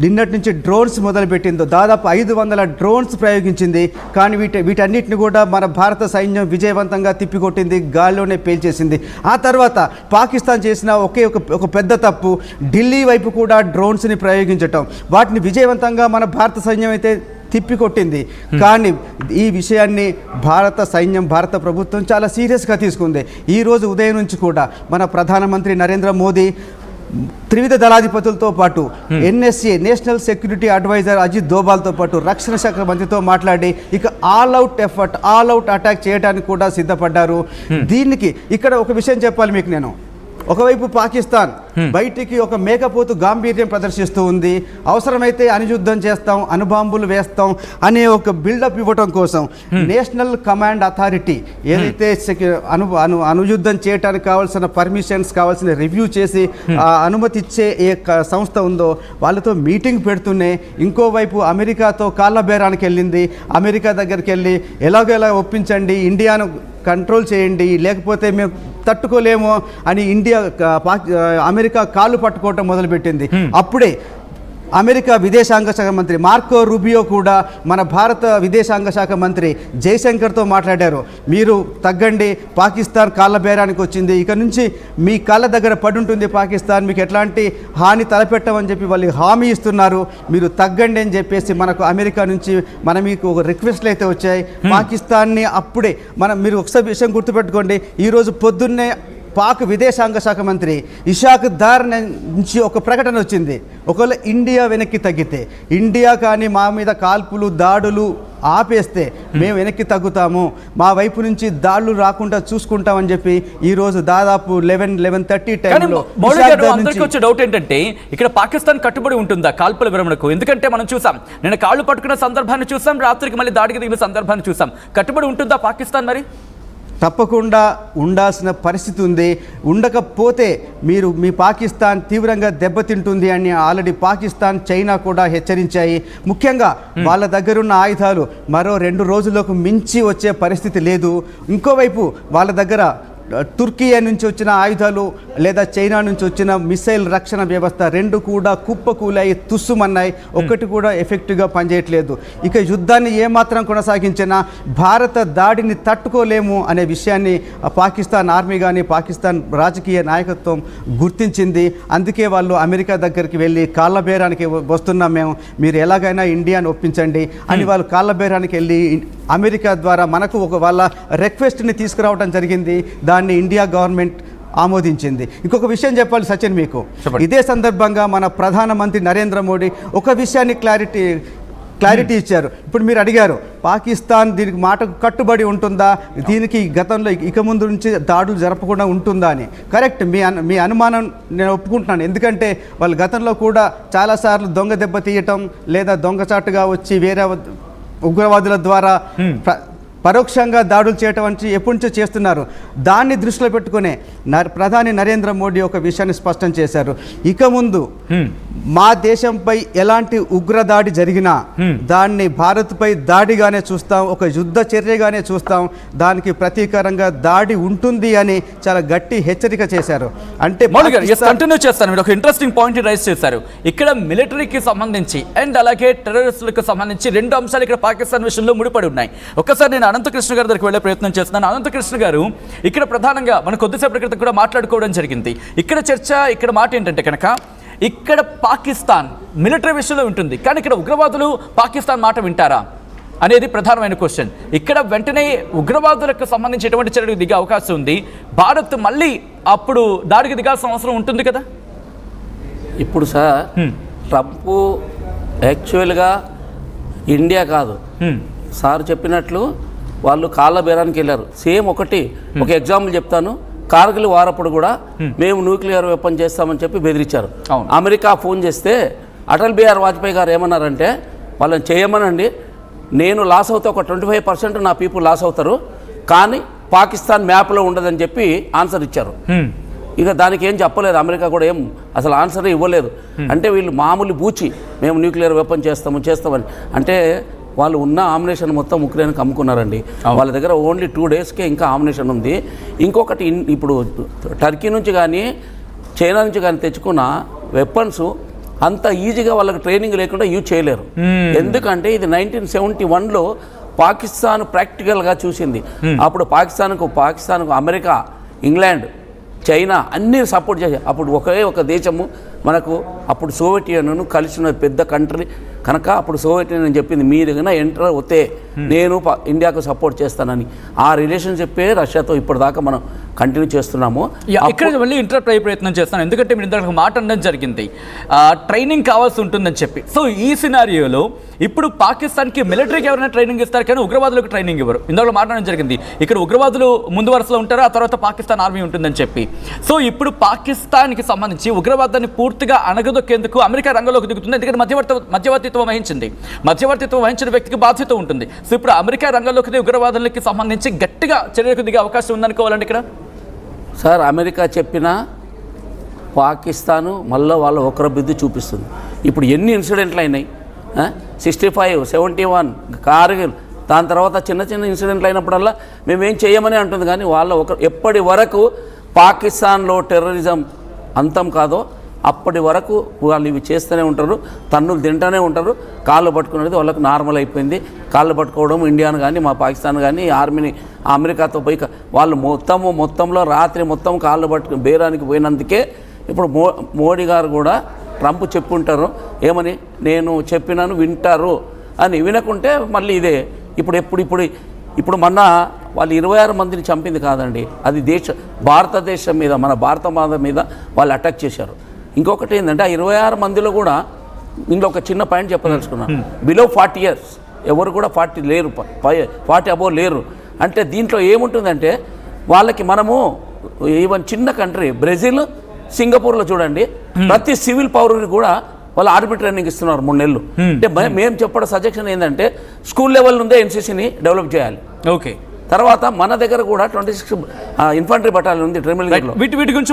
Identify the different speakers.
Speaker 1: నిన్నటి నుంచి డ్రోన్స్ మొదలుపెట్టిందో దాదాపు 500 డ్రోన్స్ ప్రయోగించింది. కానీ వీటన్నిటిని కూడా మన భారత సైన్యం విజయవంతంగా తిప్పికొట్టింది, గాల్లోనే పేల్చేసింది. ఆ తర్వాత పాకిస్తాన్ చేసిన ఒక పెద్ద తప్పు, ఢిల్లీ వైపు కూడా డ్రోన్స్ని ప్రయోగించటం. వాటిని విజయవంతంగా మన భారత సైన్యం అయితే తిప్పికొట్టింది. కానీ ఈ విషయాన్ని భారత సైన్యం, భారత ప్రభుత్వం చాలా సీరియస్గా తీసుకుంది. ఈరోజు ఉదయం నుంచి కూడా మన ప్రధానమంత్రి నరేంద్ర మోదీ త్రివిధ దళాధిపతులతో పాటు NSA national security adviser Ajit దోబాల్తో పాటు రక్షణ శాఖ మంత్రితో మాట్లాడి ఇక ఆల్ అవుట్ అటాక్ చేయడానికి కూడా సిద్ధపడ్డారు. దీనికి ఇక్కడ ఒక విషయం చెప్పాలి మీకు నేను. ఒకవైపు పాకిస్తాన్ బయటికి ఒక మేకపోతు గాంభీర్యం ప్రదర్శిస్తూ ఉంది. అవసరమైతే అణుయుద్ధం చేస్తాం, అణుబాంబులు వేస్తాం అనే ఒక బిల్డప్ ఇవ్వటం కోసం నేషనల్ కమాండ్ అథారిటీ ఏదైతే అణుయుద్ధం చేయడానికి కావాల్సిన పర్మిషన్స్, కావాల్సిన రివ్యూ చేసి అనుమతి ఇచ్చే ఏ సంస్థ ఉందో వాళ్ళతో మీటింగ్ పెడుతూనే ఇంకోవైపు అమెరికాతో కాళ్ళ బేరానికి వెళ్ళింది. అమెరికా దగ్గరికి వెళ్ళి ఎలాగో ఒప్పించండి, ఇండియాను కంట్రోల్ చేయండి, లేకపోతే మేము తట్టుకోలేము అని అమెరికా కాళ్ళు పట్టుకోవటం మొదలుపెట్టింది. అప్పుడే అమెరికా విదేశాంగ శాఖ మంత్రి మార్కో రూబియో కూడా మన భారత విదేశాంగ శాఖ మంత్రి జయశంకర్తో మాట్లాడారు. మీరు తగ్గండి, పాకిస్తాన్ కాళ్ళ బేరానికి వచ్చింది, ఇక నుంచి మీ కాళ్ళ దగ్గర పడుంటుంది పాకిస్తాన్, మీకు ఎట్లాంటి హాని తలపెట్టమని చెప్పి వాళ్ళు హామీ ఇస్తున్నారు, మీరు తగ్గండి అని చెప్పేసి మనకు అమెరికా నుంచి మీకు ఒక రిక్వెస్ట్లు అయితే వచ్చాయి. పాకిస్తాన్ని అప్పుడే మీరు ఒకసారి విషయం గుర్తుపెట్టుకోండి, ఈరోజు పొద్దున్నే పాక్ విదేశాంగ శాఖ మంత్రి ఇషాక్ దార్ నుంచి ఒక ప్రకటన వచ్చింది. ఒకవేళ ఇండియా వెనక్కి తగ్గితే, ఇండియా కానీ మా మీద కాల్పులు దాడులు ఆపేస్తే మేము వెనక్కి తగ్గుతాము, మా వైపు నుంచి దాడులు రాకుండా చూసుకుంటామని చెప్పి ఈరోజు దాదాపు 11-11:30 టైంలో
Speaker 2: వచ్చే డౌట్ ఏంటంటే ఇక్కడ పాకిస్తాన్ కట్టుబడి ఉంటుందా కాల్పుల విరమణకు? ఎందుకంటే మనం చూసాం, నిన్న కాళ్ళు పట్టుకున్న సందర్భాన్ని చూసాం, రాత్రికి మళ్ళీ దాడికి దిగిన సందర్భాన్ని చూసాం. కట్టుబడి ఉంటుందా పాకిస్తాన్? మరి
Speaker 1: తప్పకుండా ఉండాల్సిన పరిస్థితి ఉంది. ఉండకపోతే మీ పాకిస్తాన్ తీవ్రంగా దెబ్బతింటుంది అని ఆల్రెడీ పాకిస్తాన్, చైనా కూడా హెచ్చరించాయి. ముఖ్యంగా వాళ్ళ దగ్గరున్న ఆయుధాలు మరో 2 రోజులకు మించి వచ్చే పరిస్థితి లేదు. ఇంకోవైపు వాళ్ళ దగ్గర తుర్కియా నుంచి వచ్చిన ఆయుధాలు లేదా చైనా నుంచి వచ్చిన మిసైల్ రక్షణ వ్యవస్థ 2 కూడా కుప్పకూలాయి, తుస్సుమన్నాయి, ఒక్కటి కూడా ఎఫెక్టివ్గా పనిచేయట్లేదు. ఇక యుద్ధాన్ని ఏమాత్రం కొనసాగించినా భారత దాడిని తట్టుకోలేము అనే విషయాన్ని పాకిస్తాన్ ఆర్మీ కానీ పాకిస్తాన్ రాజకీయ నాయకత్వం గుర్తించింది. అందుకే వాళ్ళు అమెరికా దగ్గరికి వెళ్ళి కాళ్ళ బేరానికి వస్తున్నాం మేము, మీరు ఎలాగైనా ఇండియాను ఒప్పించండి అని వాళ్ళు కాళ్ళ బేరానికి వెళ్ళి అమెరికా ద్వారా మనకు వాళ్ళ రిక్వెస్ట్ని తీసుకురావడం జరిగింది. దాన్ని ఇండియా గవర్నమెంట్ ఆమోదించింది. ఇంకొక విషయం చెప్పాలి సచిన్ మీకు, ఇదే సందర్భంగా మన ప్రధానమంత్రి నరేంద్ర మోడీ ఒక విషయాన్ని క్లారిటీ ఇచ్చారు. ఇప్పుడు మీరు అడిగారు పాకిస్తాన్ దీనికి మాటకు కట్టుబడి ఉంటుందా, దీనికి గతంలో ఇక ముందు నుంచి దాడులు జరపకుండా ఉంటుందా అని. కరెక్ట్, మీ అనుమానం నేను ఒప్పుకుంటున్నాను. ఎందుకంటే వాళ్ళు గతంలో కూడా చాలాసార్లు దొంగ దెబ్బ తీయటం లేదా దొంగచాటుగా వచ్చి వేరే ఉగ్రవాదుల ద్వారా పరోక్షంగా దాడులు చేయటం వంటి ఎప్పటి నుంచో చేస్తున్నారు. దాన్ని దృష్టిలో పెట్టుకునే ప్రధాని నరేంద్ర మోడీ ఒక విషయాన్ని స్పష్టం చేశారు. ఇక ముందు మా దేశంపై ఎలాంటి ఉగ్రదాడి జరిగినా దాన్ని భారత్పై దాడిగానే చూస్తాం, ఒక యుద్ధ చర్యగానే చూస్తాం, దానికి ప్రతీకారంగా దాడి ఉంటుంది అని చాలా గట్టి హెచ్చరిక చేశారు. అంటే
Speaker 2: కంటిన్యూ చేస్తాను, మీరు ఒక ఇంట్రెస్టింగ్ పాయింట్ రైజ్ చేశారు. ఇక్కడ మిలిటరీకి సంబంధించి అండ్ అలాగే టెర్రరిస్టులకు సంబంధించి 2 అంశాలు ఇక్కడ పాకిస్తాన్ విషయంలో ముడిపడి ఉన్నాయి. ఒకసారి నేను అనంతకృష్ణ గారి దగ్గరికి వెళ్ళే ప్రయత్నం చేస్తున్నాను. అనంతకృష్ణ గారు, ఇక్కడ ప్రధానంగా మనం కొద్దిసేపటి క్రితం కూడా మాట్లాడుకోవడం జరిగింది. ఇక్కడ మాట ఏంటంటే కనుక ఇక్కడ పాకిస్తాన్ మిలిటరీ విషయంలో ఉంటుంది, కానీ ఇక్కడ ఉగ్రవాదులు పాకిస్తాన్ మాట వింటారా అనేది ప్రధానమైన క్వశ్చన్. ఇక్కడ వెంటనే ఉగ్రవాదులకు సంబంధించి ఎటువంటి చర్యలకు దిగే అవకాశం ఉంది? భారత్ మళ్ళీ అప్పుడు దాడికి దిగాల్సిన అవసరం ఉంటుంది కదా?
Speaker 3: ఇప్పుడు సార్ ట్రంప్ యాక్చువల్గా ఇండియా కాదు, సార్ చెప్పినట్లు వాళ్ళు కాళ్ళ బేరానికి వెళ్ళారు. సేమ్ ఒక ఎగ్జాంపుల్ చెప్తాను. కార్గిల్ వారప్పుడు కూడా మేము న్యూక్లియర్ వెపన్ చేస్తామని చెప్పి బెదిరించారు. అమెరికా ఫోన్ చేస్తే అటల్ బిహారీ వాజ్పేయి గారు ఏమన్నారంటే, వాళ్ళని చేయమనండి, నేను లాస్ అవుతా, ఒక 25% నా పీపుల్ లాస్ అవుతారు, కానీ పాకిస్తాన్ మ్యాప్లో ఉండదని చెప్పి ఆన్సర్ ఇచ్చారు. ఇక దానికి ఏం చెప్పలేదు, అమెరికా కూడా ఏం అసలు ఆన్సర్ ఇవ్వలేదు. అంటే వీళ్ళు మామూలు బూచి, మేము న్యూక్లియర్ వెపన్ చేస్తామని. అంటే వాళ్ళు ఉన్న ఆమ్యునేషన్ మొత్తం ఉక్రెయిన్కి అమ్ముకున్నారండి. వాళ్ళ దగ్గర ఓన్లీ 2 డేస్కే ఇంకా ఆమ్యునేషన్ ఉంది. ఇంకొకటి, ఇప్పుడు టర్కీ నుంచి కానీ చైనా నుంచి కానీ తెచ్చుకున్న వెపన్స్ అంత ఈజీగా వాళ్ళకి ట్రైనింగ్ లేకుండా యూజ్ చేయలేరు. ఎందుకంటే ఇది 1971లో పాకిస్తాన్ ప్రాక్టికల్గా చూసింది. అప్పుడు పాకిస్తాన్కు అమెరికా, ఇంగ్లాండ్, చైనా అన్నీ సపోర్ట్ చేశాయి. అప్పుడు ఒకే ఒక దేశము మనకు అప్పుడు సోవియట్ యూనియన్ కలిసి ఉన్న పెద్ద కంట్రీ కనుక అప్పుడు సోవియట్ యూనియన్ చెప్పింది మీరు కన్నా ఎంటర్ అవుతే నేను ఇండియాకు సపోర్ట్ చేస్తానని. ఆ రిలేషన్షిప్పే రష్యాతో ఇప్పటిదాకా మనం కంటిన్యూ చేస్తున్నాము.
Speaker 2: ఇక్కడ మళ్ళీ ఇంటరప్ట్ అయ్యే ప్రయత్నం చేస్తాను, ఎందుకంటే మీరు ఇంతకు మాట అనడం జరిగింది ట్రైనింగ్ కావాల్సి ఉంటుందని చెప్పి. సో ఈ సినారియోలో ఇప్పుడు పాకిస్తాన్కి మిలిటరీకి ఎవరైనా ట్రైనింగ్ ఇస్తారు కానీ ఉగ్రవాదులకు ట్రైనింగ్ ఇవ్వరు. ఇందులో మాట్లాడడం జరిగింది ఇక్కడ ఉగ్రవాదులు ముందు వరుసలో ఉంటారు, ఆ తర్వాత పాకిస్తాన్ ఆర్మీ ఉంటుందని చెప్పి. సో ఇప్పుడు పాకిస్తాన్కి సంబంధించి ఉగ్రవాదాన్ని పూర్తిగా అణగదొక్కేందుకు అమెరికా రంగంలోకి దిగుతుంది, ఎందుకంటే మధ్యవర్తిత్వం వహించిన వ్యక్తికి బాధ్యత ఉంటుంది. సో ఇప్పుడు అమెరికా రంగంలోకి ఉగ్రవాదులకి సంబంధించి గట్టిగా చర్యలకు దిగే అవకాశం ఉందనుకోవాలండి ఇక్కడ.
Speaker 3: సార్ అమెరికా చెప్పినా పాకిస్తాను మళ్ళీ వాళ్ళ ఒకరబుద్ధి చూపిస్తుంది. ఇప్పుడు ఎన్ని ఇన్సిడెంట్లు అయినాయి, 65, 71 కార్గిల్, దాని తర్వాత చిన్న చిన్న ఇన్సిడెంట్లు అయినప్పుడల్లా మేమేం చేయమని అంటుంది. కానీ వాళ్ళ ఎప్పటి వరకు పాకిస్తాన్లో టెర్రరిజం అంతం కాదో అప్పటి వరకు వాళ్ళు ఇవి చేస్తూనే ఉంటారు, తన్నులు తింటూనే ఉంటారు. కాళ్ళు పట్టుకునేది వాళ్ళకు నార్మల్ అయిపోయింది. కాళ్ళు పట్టుకోవడం ఇండియాను కానీ మా పాకిస్తాన్ కానీ ఆర్మీని అమెరికాతో పోయి వాళ్ళు మొత్తంలో రాత్రి మొత్తం కాళ్ళు పట్టుకుని బేరానికి పోయినందుకే ఇప్పుడు మోడీ గారు కూడా ట్రంప్ చెప్పుంటారు ఏమని, నేను చెప్పినాను వింటారు అని. వినకుంటే మళ్ళీ ఇదే ఇప్పుడు మొన్న వాళ్ళు 26 మందిని చంపింది కాదండి, అది భారతదేశం మీద, మన భారత మాత మీద వాళ్ళు అటాక్ చేశారు. ఇంకొకటి ఏంటంటే ఆ 26 మందిలో కూడా ఇందులో ఒక చిన్న పాయింట్ చెప్పదలుచుకున్నాను, బిలో 40 years ఎవరు కూడా 40 లేరు, 40 అబోవ్ లేరు. అంటే దీంట్లో ఏముంటుందంటే వాళ్ళకి మనము ఈవెన్ చిన్న కంట్రీ బ్రెజిల్, సింగపూర్లో చూడండి ప్రతి సివిల్ పౌరుని కూడా వాళ్ళు ఆర్మీ ట్రైనింగ్ ఇస్తున్నారు 3 నెలలు. అంటే మేము చెప్పడం సజెషన్ ఏంటంటే స్కూల్ లెవెల్ నుండే ఎన్సీసీని డెవలప్ చేయాలి.
Speaker 2: ఓకే,
Speaker 3: తర్వాత మన దగ్గర కూడా 26 ఇన్ఫంట్రీ బటాలియన్ ఉంది ట్రిమిల్.
Speaker 2: వీటి గురించి